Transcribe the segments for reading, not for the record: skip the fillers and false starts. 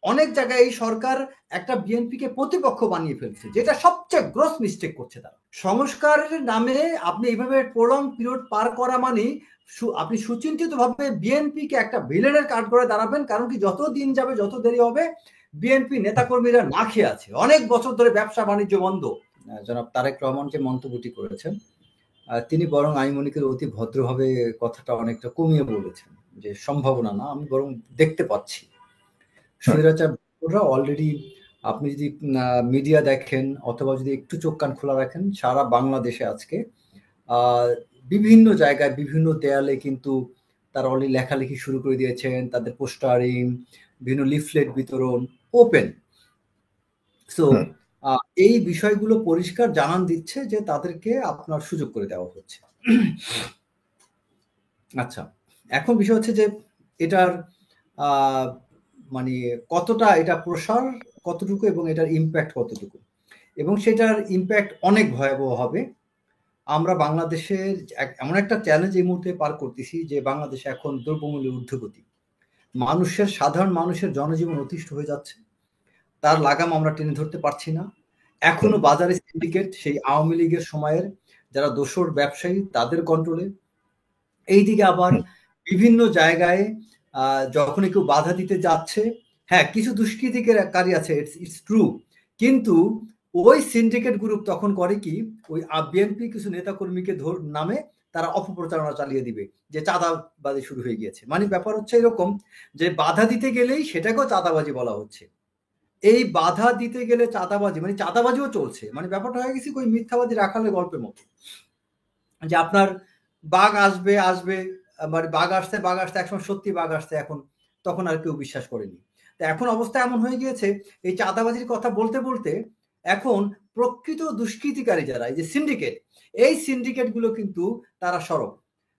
অনেক জায়গায় এই সরকার একটা বিএনপিকে প্রতিপক্ষ বানিয়ে ফেলছে, যেটা সবচেয়ে গ্রস মিস্টেক করছে তারা। সংস্কারের নামে আপনি এইভাবে প্রলং পিরিয়ড পার করা মানে আপনি সুচিন্তিতভাবে বিএনপিকে একটা ভিলেনের কাঠ করে দাঁড়াবেন। কারণ কি, যত দিন যাবে, যত দেরি হবে, বিএনপি নেতাকর্মীরা না খেয়ে আছে। অনেক বছর ধরে ব্যবসা বাণিজ্য বন্ধ। জনাব তারেক রহমান যে মন্তব্যটি করেছেন, তিনি বরং আমি মনে করি অতি ভদ্রভাবে কথাটা অনেকটা কমিয়ে বলেছেন, যে সম্ভাবনা না, আমি বরং দেখতে পাচ্ছি স্বৈরাচাররা অলরেডি, আপনি যদি মিডিয়া দেখেন অথবা যদি একটু চোখ কান খোলা রাখেন, সারা বাংলাদেশে আজকে বিভিন্ন জায়গায় বিভিন্ন দেয়ালে কিন্তু তারা অলরেডি লেখালেখি শুরু করে দিয়েছেন, তাদের পোস্টারিং, বিভিন্ন লিফলেট বিতরণ ওপেন। সো এই বিষয়গুলো পরিষ্কার জানান দিচ্ছে যে তাদেরকে আপনার সুযোগ করে দেওয়া হচ্ছে। আচ্ছা, এখন বিষয় হচ্ছে যে এটার মানে কতটা এটা প্রসার কতটুকু এবং এটার ইম্প্যাক্ট কতটুকু, এবং সেটার ইম্প্যাক্ট অনেক ভয়াবহ হবে। আমরা বাংলাদেশের এমন একটা চ্যালেঞ্জ এই মুহূর্তে পার করতেছি যে বাংলাদেশে এখন দ্রব্যমূল্যের ঊর্ধ্বগতি, সাধারণ মানুষের জনজীবন অতিষ্ঠ হয়ে যাচ্ছে, তার লাগাম আমরা টেনে ধরতে পারছি না। এখনো বাজারে সিন্ডিকেট, সেই আওয়ামী লীগের সময়ের যারা দোসর ব্যবসায়ী, তাদের কন্ট্রোলে। এইদিকে আবার বিভিন্ন জায়গায় যখনই কেউ বাধা দিতে যাচ্ছে, হ্যাঁ কিছু দুষ্কৃতিকারী আছে, ইটস ট্রু, কিন্তু ওই সিন্ডিকেট গ্রুপ তখন করে কি, ওই বিএনপি কিছু নেতাকর্মীকে নামে তারা অপপ্রচারণা চালিয়ে দিবে যে চাঁদাবাজি শুরু হয়ে গিয়েছে। মানে ব্যাপার হচ্ছে এরকম যে বাধা দিতে গেলেই সেটাকেও চাঁদাবাজি বলা হচ্ছে। এই বাধা দিতে গেলে চাঁদাবাজি, মানে চাঁদাবাজিও চলছে। মানে ব্যাপারটা হয়ে গেছে ওই মিথ্যাবাদী রাখালের গল্পের মতো, যে আপনার বাঘ আসবে মানে বাঘ আসতে একসময় সত্যি বাঘ আসতে, এখন তখন আর কেউ বিশ্বাস করেনি। তো এখন অবস্থা এমন হয়ে গিয়েছে, এই চাঁদাবাজির কথা বলতে বলতে এখন প্রকৃত দুষ্কৃতিকারী যারা, এই যে সিন্ডিকেট, এই সিন্ডিকেট গুলো কিন্তু তারা সরব।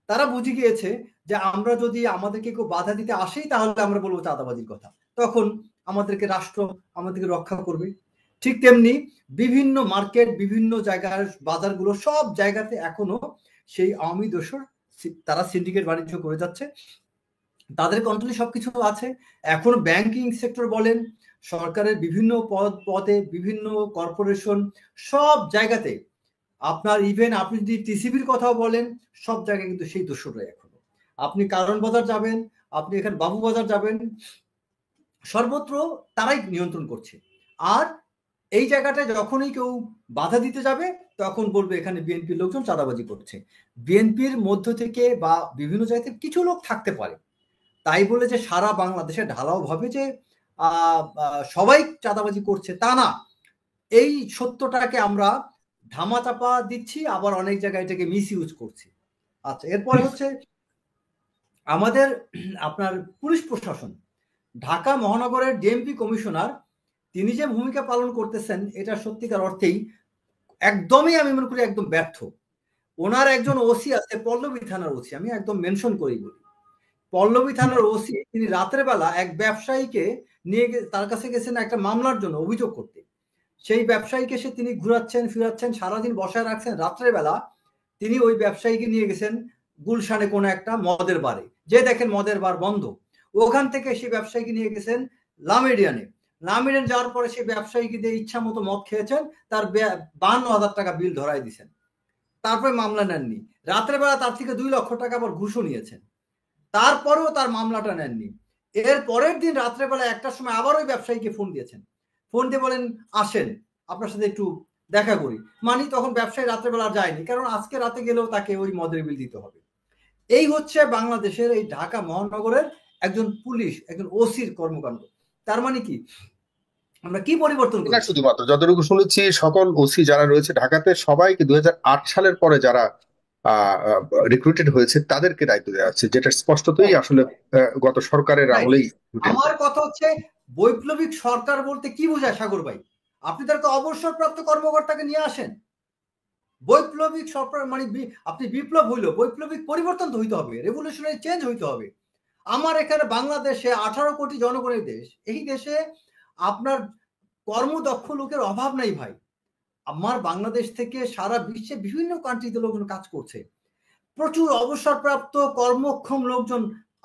তারা বুঝে গিয়েছে যে আমরা যদি আমাদেরকে কেউ বাধা দিতে আসেই, তাহলে আমরা বলবো চাঁদাবাজির কথা, তখন আমাদেরকে রাষ্ট্র আমাদেরকে রক্ষা করবে। ঠিক তেমনি বিভিন্ন মার্কেট, বিভিন্ন জায়গার বাজারগুলো, সব জায়গাতে এখনো সেই আওয়ামী দোসর তারা সিন্ডিকেট বাণিজ্য করে যাচ্ছে, তাদের কন্ট্রোলে সবকিছু আছে। এখন ব্যাংকিং সেক্টর বলেন, সরকারের বিভিন্ন পদে, বিভিন্ন কর্পোরেশন, সব জায়গাতে আপনার, ইভেন আপনি যদি টিসিবির কথাও বলেন, সব জায়গায় কিন্তু সেই দোসররাই এখনো। আপনি কারণ বাজার যাবেন, আপনি এখানে বাবু বাজার যাবেন, সর্বত্র তারাই নিয়ন্ত্রণ করছে। আর এই জায়গাটায় যখনই কেউ বাধা দিতে যাবে, তখন বলবে এখানে বিএনপির লোকজন চাঁদাবাজি করছে। বিএনপির মধ্য থেকে বা বিভিন্ন জায়গাতে কিছু লোক থাকতে পারে, তাই বলে যে সারা বাংলাদেশে ঢালাও ভাবে যে সবাই চাঁদাবাজি করছে তা না। এই সত্যটাকে আমরা ধামাচাপা দিচ্ছি, আবার অনেক জায়গায় এটাকে মিস ইউজ করছি। আচ্ছা, এরপরে হচ্ছে আমাদের আপনার পুলিশ প্রশাসন, ঢাকা মহানগরের ডিএমপি কমিশনার, তিনি যে ভূমিকা পালন করতেছেন, এটা সত্যিকার অর্থেই একদমই আমি মনে করি একদম ব্যর্থ। ওনার একজন ওসি আছে, পল্লবী থানার ওসি, আমি একদম মেনশন করি বলি, পল্লবী থানার ওসি, তিনি রাতের বেলা এক ব্যবসায়ীকে নিয়ে তার কাছে গেছেন একটা মামলার জন্য অভিযোগ করতে। সেই ব্যবসায়ীকে তিনি ঘুরাচ্ছেন ফিরাচ্ছেন, সারাদিন বসায় রাখছেন। রাত্রের বেলা তিনি ওই ব্যবসায়ীকে নিয়ে গেছেন গুলশানে কোনো একটা মদের বারে, যে দেখেন মদের বার বন্ধ। ওখান থেকে সেই ব্যবসায়ীকে নিয়ে গেছেন লামিডিয়ানে। লামিডিয়ান যাওয়ার পরে সেই ব্যবসায়ীকে দিয়ে ইচ্ছা মতো মদ খেয়েছেন, তার 52,000 টাকা বিল ধরাই দিয়েছেন। তারপরে মামলা নেননি। রাত্রে বেলা তার থেকে 2 লক্ষ টাকা আবার ঘুষও নিয়েছেন, তারপরেও তার মামলাটা নেননি। এর পরের দিন রাত্রেবেলা 1টার সময় আবার ওই ব্যবসায়ীকে ফোন দিয়েছেন, ফোন দিয়ে বলেন আসেন আপনার সাথে একটু দেখা করি। মানে তখন ব্যবসায়ী রাত্রেবেলা যায়নি, কারণ আজকে রাতে গেলেও তাকে ওই মদের বিল দিতে হবে। এই হচ্ছে বাংলাদেশের এই ঢাকা মহানগরের একজন পুলিশ, একজন ওসির কর্মকাণ্ড। তার মানে কি, আমরা কি পরিবর্তন না, করি? শুধুমাত্র যতটুকু শুনেছি সকল ওসি যারা রয়েছে ঢাকাতে সবাইকে 2008 সালের পরে যারা রিক্রুটেড হয়েছে তাদেরকে দায়িত্ব দেওয়া হচ্ছে, যেটা স্পষ্টতই আসলে গত সরকারের আমলেই ঘটেছে। আমার কথা হচ্ছে, বৈপ্লবিক সরকার বলতে কি বোঝায় সাগর ভাই? আপনি তাকে অবসরপ্রাপ্ত কর্মকর্তাকে নিয়ে আসেন। বৈপ্লবিক সরকার মানে আপনি বিপ্লব হইল, বৈপ্লবিক পরিবর্তন তো হইতে হবে, রেভলিউশনারি চেঞ্জ হইতে হবে। আমার এখানে বাংলাদেশে 18 কোটি জনগণের দেশ, এই দেশে আপনার কর্মদক্ষ লোকের অভাব নাই ভাই। আমার বাংলাদেশ থেকে সারা বিশ্বে বিভিন্ন কান্ট্রিতে লোকজন কাজ করছে, প্রচুর অবসরপ্রাপ্ত কর্মক্ষম লোকজন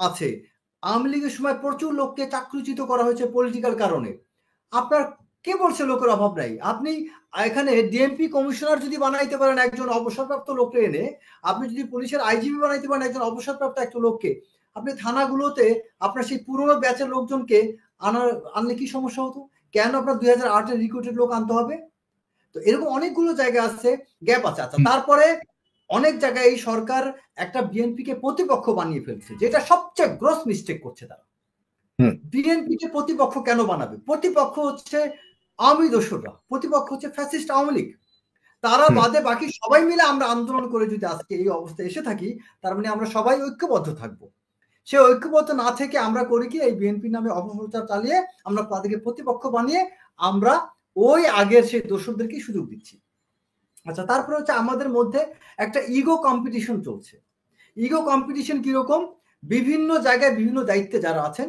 আছে। আওয়ামী লীগের সময় প্রচুর লোককে চাকরিচ্যুত করা হয়েছে পলিটিক্যাল কারণে। আপনার কে বলছে লোকের অভাব নাই? আপনি এখানে ডিএমপি কমিশনার যদি বানাইতে পারেন একজন অবসরপ্রাপ্ত লোককে এনে, আপনি যদি পুলিশের আইজিপি বানাইতে পারেন একজন অবসরপ্রাপ্ত একটা লোককে, আপনি থানাগুলোতে আপনার সেই পুরনো ব্যাচের লোকজনকে আনলে কি সমস্যা হতো? কেন আপনার 2008 এর রিক্রুটেড লোক আনতে হবে? তো এরকম অনেকগুলো জায়গা আছে, গ্যাপ আছে। আচ্ছা, তারপরে অনেক জায়গায় এই সরকার একটা বিএনপিকে প্রতিপক্ষ বানিয়ে ফেলছে, যেটা সবচেয়ে গ্রস মিস্টেক করছে তারা। বিএনপিকে প্রতিপক্ষ কেন বানাবে? প্রতিপক্ষ হচ্ছে আওয়ামী দোসররা, প্রতিপক্ষ হচ্ছে ফ্যাসিস্ট আওয়ামী লীগ। তারা বাদে বাকি সবাই মিলে আমরা আন্দোলন করে যদি আজকে এই অবস্থায় এসে থাকি, তার মানে আমরা সবাই ঐক্যবদ্ধ থাকবো। সে ঐক্যবদ্ধ না থেকে আমরা করি কি, এই বিএনপি নামে অপপ্রচার চালিয়ে আমরা তাদেরকে প্রতিপক্ষ বানিয়ে আমরা ওই আগের সেই দোসরদেরকে সুযোগ দিচ্ছি। আচ্ছা, তারপরে হচ্ছে আমাদের মধ্যে একটা ইগো কম্পিটিশন চলছে। ইগো কম্পিটিশন কিরকম? বিভিন্ন জায়গায় বিভিন্ন দায়িত্বে যারা আছেন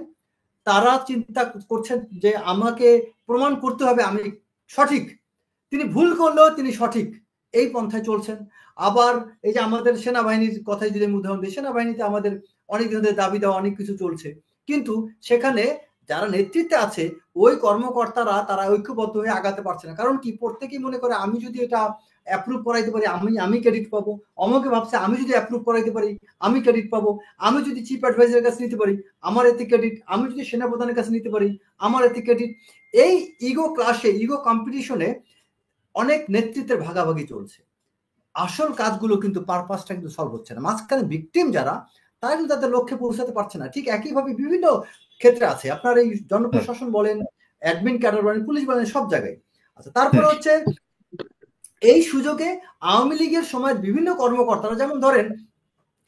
তারা চিন্তা করছেন যে আমাকে প্রমাণ করতে হবে আমি সঠিক, তিনি ভুল করলেও তিনি সঠিক, এই পন্থায় চলছেন। আবার এই যে আমাদের সেনাবাহিনীর কথাই যদি উদাহরণ দিই, সেনাবাহিনীতে আমাদের অনেক দিনের দাবি দেওয়া অনেক কিছু চলছে, কিন্তু সেখানে যারা নেতৃত্বে আছে ওই কর্মকর্তারা তারা ঐক্যবদ্ধ হয়ে আগাতে পারছে না। কারণ কি, প্রত্যেকেই মনে করে আমি যদি এটা অ্যাপ্রুভ করাইতে পারি আমি ক্রেডিট পাবো, অমকে ভাবছে আমি যদি অ্যাপ্রুভ করাইতে পারি আমি ক্রেডিট পাবো, আমি যদি চিফ অ্যাডভাইজারের কাছে নিতে পারি আমার এতে ক্রেডিট, আমি যদি সেনাপ্রধানের কাছে নিতে পারি আমার এতে ক্রেডিট। এই ইগো ক্লাসে, ইগো কম্পিটিশনে অনেক নেতৃত্বের ভাগাভাগি চলছে। আসল কাজগুলো কিন্তু পারপাসটা কিন্তু সলভ হচ্ছে না। মাঝখানে ভিকটিম যারা, তারা কিন্তু তাদের লক্ষ্যে পৌঁছাতে পারছে না। ঠিক একইভাবে বিভিন্ন ক্ষেত্রে আছে, আপনার এই জনপ্রশাসন বলেন, অ্যাডমিন ক্যাডার বলেন, পুলিশ বলেন, সব জায়গায়। আচ্ছা, তারপরে হচ্ছে এই সুযোগে আওয়ামী লীগের সময় বিভিন্ন কর্মকর্তারা, যেমন ধরেন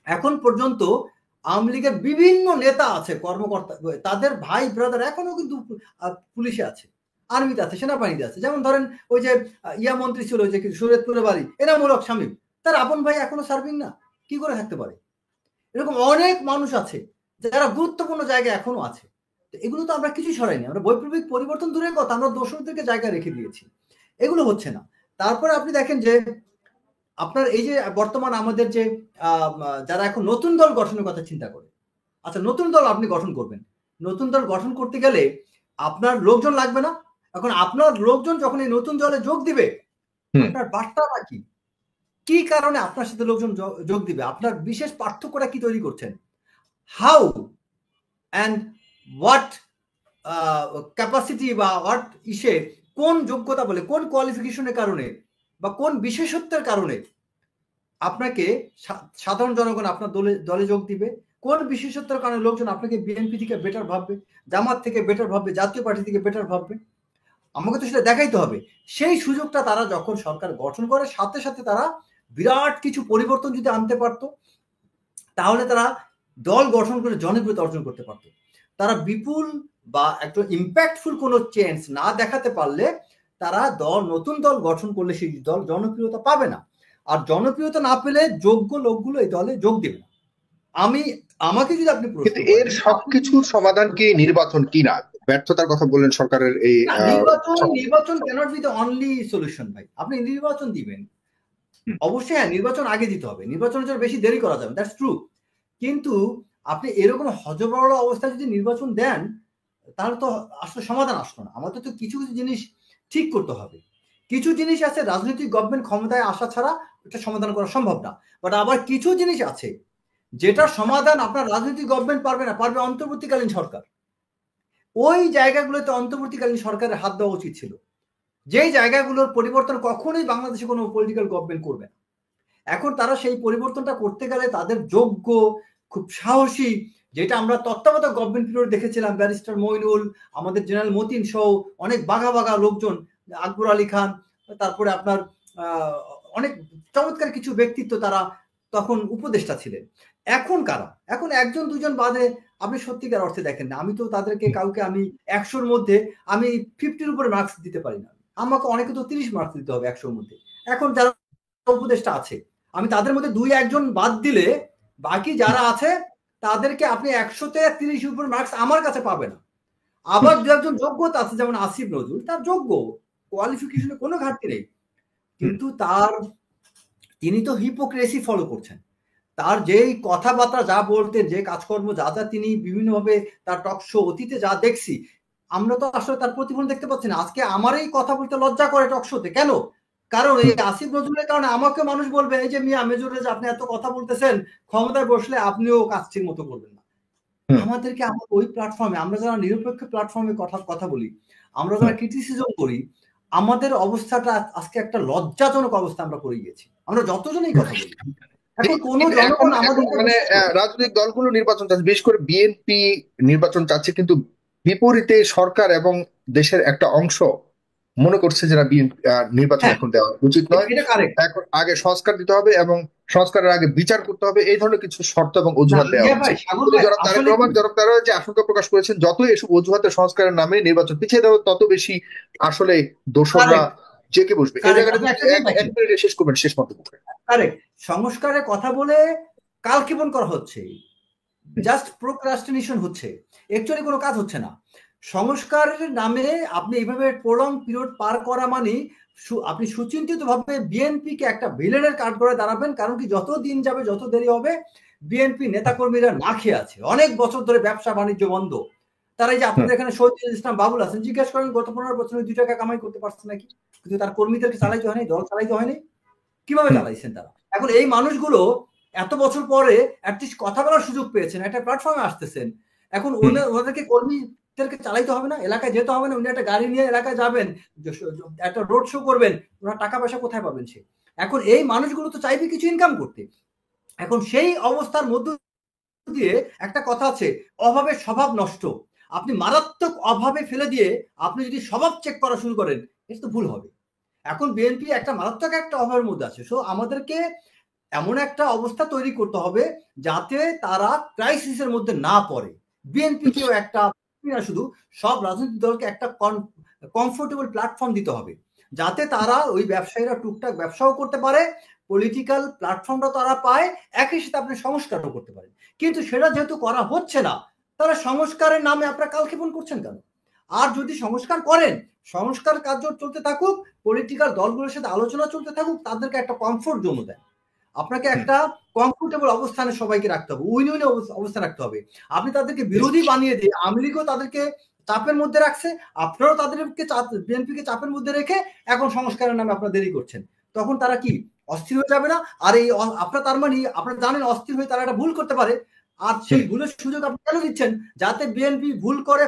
এখন পর্যন্ত আওয়ামী লীগের বিভিন্ন নেতা আছে, কর্মকর্তা, তাদের ভাই ব্রাদার এখনো কিন্তু পুলিশে আছে, আর্মিতে আছে, সেনাবাহিনীতে আছে। যেমন ধরেন ওই যে ইয়া মন্ত্রী ছিল যে শরীয়তপুরের বাড়ি, এনামূল হক শামীম, তার আপন ভাই এখনো সার্ভিং না, কি করে থাকতে পারে? এরকম অনেক মানুষ আছে যারা গুরুত্বপূর্ণ জায়গায় এখনো আছে। এগুলো তো আমরা কিছু সরাইনি, আমরা বৈপ্লবিক পরিবর্তন দূরের কথা, আমরা দোষরদেরকে জায়গায় রেখে দিয়েছি, এগুলো হচ্ছে না। তারপরে আপনি দেখেন যে আপনার এই যে বর্তমান আমাদের যে যারা এখন নতুন দল গঠনের কথা চিন্তা করে, আচ্ছা নতুন দল আপনি গঠন করবেন, নতুন দল গঠন করতে গেলে আপনার লোকজন লাগবে না? এখন আপনার লোকজন যখন এই নতুন দলে যোগ দিবে, আপনার বার্তাটা কি, কি কারণে আপনার সাথে লোকজন যোগ দিবে, আপনার বিশেষ পার্থক্যটা কি তৈরি করছেন, হাউ অ্যান্ড হোয়াট ক্যাপাসিটি বা হোয়াট ইসে, কোন যোগ্যতা বলে, কোন কোয়ালিফিকেশনের কারণে বা কোন বিশেষত্বের কারণে আপনাকে সাধারণ জনগণ আপনার দলে যোগ দিবে, কোন বিশেষত্বের কারণে লোকজন আপনাকে বিএনপি থেকে বেটার ভাববে, জামাত থেকে বেটার ভাববে, জাতীয় পার্টি থেকে বেটার ভাববে, আমাকে তো সেটা দেখাইতে হবে। সেই সুযোগটা তারা যখন সরকার গঠন করে, সাথে সাথে তারা বিরাট কিছু পরিবর্তন যদি আনতে পারতো, তাহলে তারা দল গঠন করে জনপ্রিয়তা অর্জন করতে পারতো। তারা বিপুল বা একটা ইম্প্যাক্টফুল কোনো চেঞ্জ না দেখাতে পারলে, তারা নতুন দল গঠন করলে সেই দল জনপ্রিয়তা পাবে না। আর জনপ্রিয়তা না পেলে যোগ্য লোকগুলো এই দলে যোগ দেবে না। আমাকে যদি আপনি প্রশ্ন করেন, এর সবকিছুর সমাধান কি নির্বাচন কিনা? ব্যর্থতার কথা বললেন সরকারের এই নির্বাচন cannot be the only solution ভাই। আপনি নির্বাচন দিবেন, অবশ্যই হ্যাঁ, নির্বাচন আগে দিতে হবে, নির্বাচনের জন্য বেশি দেরি করা যাবে, দ্যাটস ট্রু। কিন্তু আপনি এরকম হযবরল অবস্থায় যদি নির্বাচন দেন, তাহলে তো আসলে সমাধান আসলো না। আমাদের তো কিছু কিছু জিনিস ঠিক করতে হবে। কিছু জিনিস আছে রাজনৈতিক গভর্নমেন্ট ক্ষমতায় আসা ছাড়া এটা সমাধান করা সম্ভব না। বাট আবার কিছু জিনিস আছে যেটার সমাধান আপনার রাজনৈতিক গভর্নমেন্ট পারবে না, পারবে অন্তর্বর্তীকালীন সরকার। ওই জায়গাগুলোতে অন্তর্বর্তীকালীন সরকারের হাত দেওয়া উচিত ছিল, যেই জায়গাগুলোর পরিবর্তন কখনোই বাংলাদেশে কোনো পলিটিক্যাল গভর্নমেন্ট করবে না। এখন তারা সেই পরিবর্তনটা করতে গেলে তাদের যোগ্য, খুব সাহসী, যেটা আমরা তত্ত্বাবধায়ক গভর্নমেন্ট পিরিয়ড দেখেছিলাম, ব্যারিস্টার মইনুল, আমাদের জেনারেল মতিন সহ অনেক বাঘা বাঘা লোকজন, আকবর আলী খান, তারপরে আপনার অনেক চমৎকার কিছু ব্যক্তিত্ব, তারা তখন উপদেষ্টা ছিলেন। এখন কারা? এখন একজন দুজন বাদে আপনি সত্যিকার অর্থে দেখেন না। আমি তো তাদেরকে কাউকে আমি 100-র মধ্যে আমি 50-র উপরে মার্কস দিতে পারি না। আমাকে অনেকে তো 30 মার্কস দিতে হবে 100-র মধ্যে। এখন যারা উপদেষ্টা আছে, আমি তাদের মধ্যে 2-1 জন বাদ দিলে বাকি যারা আছে তাদেরকে আপনি 100-তে 30 উপর মার্কস আমার কাছে পাবে না। আবার 2-1 জন যোগ্যতা আছে, যেমন আসিফ নজরুল, তার যোগ্য, কোয়ালিফিকেশনে কোনো ঘাটতি নেই, কিন্তু তিনি তো হিপোক্রেসি ফলো করছেন। তার যেই কথাবার্তা যা বলতেন, যে কাজকর্ম যা যা তিনি বিভিন্নভাবে তার টক শো অতীতে যা দেখছি, আমরা তো আসলে তার প্রতিফলন দেখতে পাচ্ছি না। আজকে আমার এই কথা বলতে লজ্জা করে টক শোতে, কেন? কারণ এই আসিফ নজরুলের কারণে আমাকে মানুষ বলবে, এই যে মিয়া মেজরে যে আপনি এত কথা বলতেছেন, ক্ষমতায় বসলে আপনিও কাজ ঠিক মতো করবেন না। আমাদেরকে ওই প্ল্যাটফর্মে, আমরা যারা নিরপেক্ষ প্ল্যাটফর্মে কথা বলি, আমরা যারা ক্রিটিসিজম করি, আমাদের অবস্থাটা আজকে একটা লজ্জাজনক অবস্থা আমরা করে গিয়েছি, আমরা যতজনই কথা বলি। এখন কোন এখন জনগণ এখন আমাদেরকে মানে রাজনৈতিক দলগুলো নির্বাচন চাচ্ছে, বিশেষ করে বিএনপি নির্বাচন চাচ্ছে, কিন্তু বিপরীতে সরকার এবং দেশের একটা অংশ মনে করছে যে না, নির্বাচন হ্যাঁ, এখন দেওয়া উচিত নয়, এটা কারেক্ট। এখন আগে সংস্কার দিতে হবে এবং সংস্কারের আগে বিচার করতে হবে, এই ধরনের কিছু শর্ত এবং না অজুহাত দেওয়া ইয়া হচ্ছে। ভাই, সাগর কিন্তু ভাই, জনাব তারেক আসলে কি, রহমান যে আশঙ্কা প্রকাশ করেছেন, যতই এসব অজুহাতে সংস্কারের নামে নির্বাচন পিছিয়ে দেওয়া, তত বেশি আসলে দোসররা কারেক্ট, জেগে বসবে। এই কারেক্ট, জায়গাটা আপনি যদি একটা জিনিস এক দেখেন, মিনিটে শেষ করবেন, শেষ মন্তব্য করে। কারেক্ট, সংস্কারের কথা বলে কালক্ষেপণ করা হচ্ছে, জাস্ট প্রোক্রাস্টিনেশন হচ্ছে, অ্যাকচুয়ালি কোনো কাজ হচ্ছে না। সংস্কারের নামে আপনি এইভাবে প্রলং পিরিয়ড পার করা মানে আপনি সুচিন্তিতভাবে বিএনপিকে একটা ভিলেনের কাঠ করে দাঁড়াবেন। কারণ কি, যত দিন যাবে, যত দেরি হবে, বিএনপি নেতাকর্মীরা না খেয়ে আছে, অনেক বছর ধরে ব্যবসা বাণিজ্য বন্ধ। তারা এই যে আপনাদের এখানে শহীদুল ইসলাম বাবুল আছেন, জিজ্ঞেস করেন গত 15 বছরে 2 টাকা কামাই করতে পারছে নাকি? কিন্তু তার কর্মীদেরকে চালাইতে হয়নি, দল চালাইতে হয়নি, কিভাবে চালাইছেন তারা? এখন এই মানুষগুলো এত বছর পরে অ্যাটলিস্ট কথা বলার সুযোগ পেয়েছেন, একটা প্ল্যাটফর্মে আসতেছেন। এখন ওদেরকে কর্মীদেরকে চালাইতে হবে না, এলাকায় যেতে হবে না, উনি একটা গাড়ি নিয়ে এলাকায় যাবেন, একটা রোড শো করবেন, ওনার টাকা পয়সা কোথায় পাবেন সে? এখন এই মানুষগুলো তো চাইবে কিছু ইনকাম করতে। এখন সেই অবস্থার মধ্য দিয়ে একটা কথা আছে, অভাবে স্বভাব নষ্ট। আপনি মারাত্মক অভাবে ফেলে দিয়ে আপনি যদি স্বভাব চেক করা শুরু করেন, এটা তো ভুল হবে। এখন বিএনপি একটা মারাত্মক একটা অভাবের মধ্যে আছে। সো আমাদেরকে এমন একটা অবস্থা তৈরি করতে হবে যাতে তারা ক্রাইসিসের মধ্যে না পড়ে। বিএনপিকেও একটা, না শুধু, সব রাজনৈতিক দলকে একটা কমফোর্টেবল প্ল্যাটফর্ম দিতে হবে, যাতে তারা ওই ব্যবসায়ীরা টুকটাক ব্যবসাও করতে পারে, পলিটিক্যাল প্ল্যাটফর্মটা তারা পায়, একই সাথে আপনি সংস্কারও করতে পারেন। কিন্তু সেটা যেহেতু করা হচ্ছে না, তারা সংস্কারের নামে আপনারা কালক্ষেপণ করছেন কেন? আর যদি সংস্কার করেন, সংস্কার কার্য চলতে থাকুক, পলিটিক্যাল দলগুলোর সাথে আলোচনা চলতে থাকুক, তাদেরকে একটা কমফোর্ট জোন দেন। আপনাকে একটা কমফোর্টেবল অবস্থানে সবাইকে রাখতে হবে, উইন উইন অবস্থা রাখতে হবে। আপনি তাদেরকে বিরোধী বানিয়ে দিয়ে, আওয়ামী লীগও তাদেরকে চাপের মধ্যে রাখছে, আপনারাও তাদেরকে বিএনপিকে চাপের মধ্যে রেখে এখন সংস্কারের নামে আপনারা দেরি করছেন। তখন তারা কি অস্থির হয়ে যাবে না? আর এই আপনার তার মানে আপনারা জানেন অস্থির হয়ে তারা একটা ভুল করতে পারে, আর সেই ভুলের সুযোগ আপনি কেন দিচ্ছেন? যাতে বিএনপি ভুল করে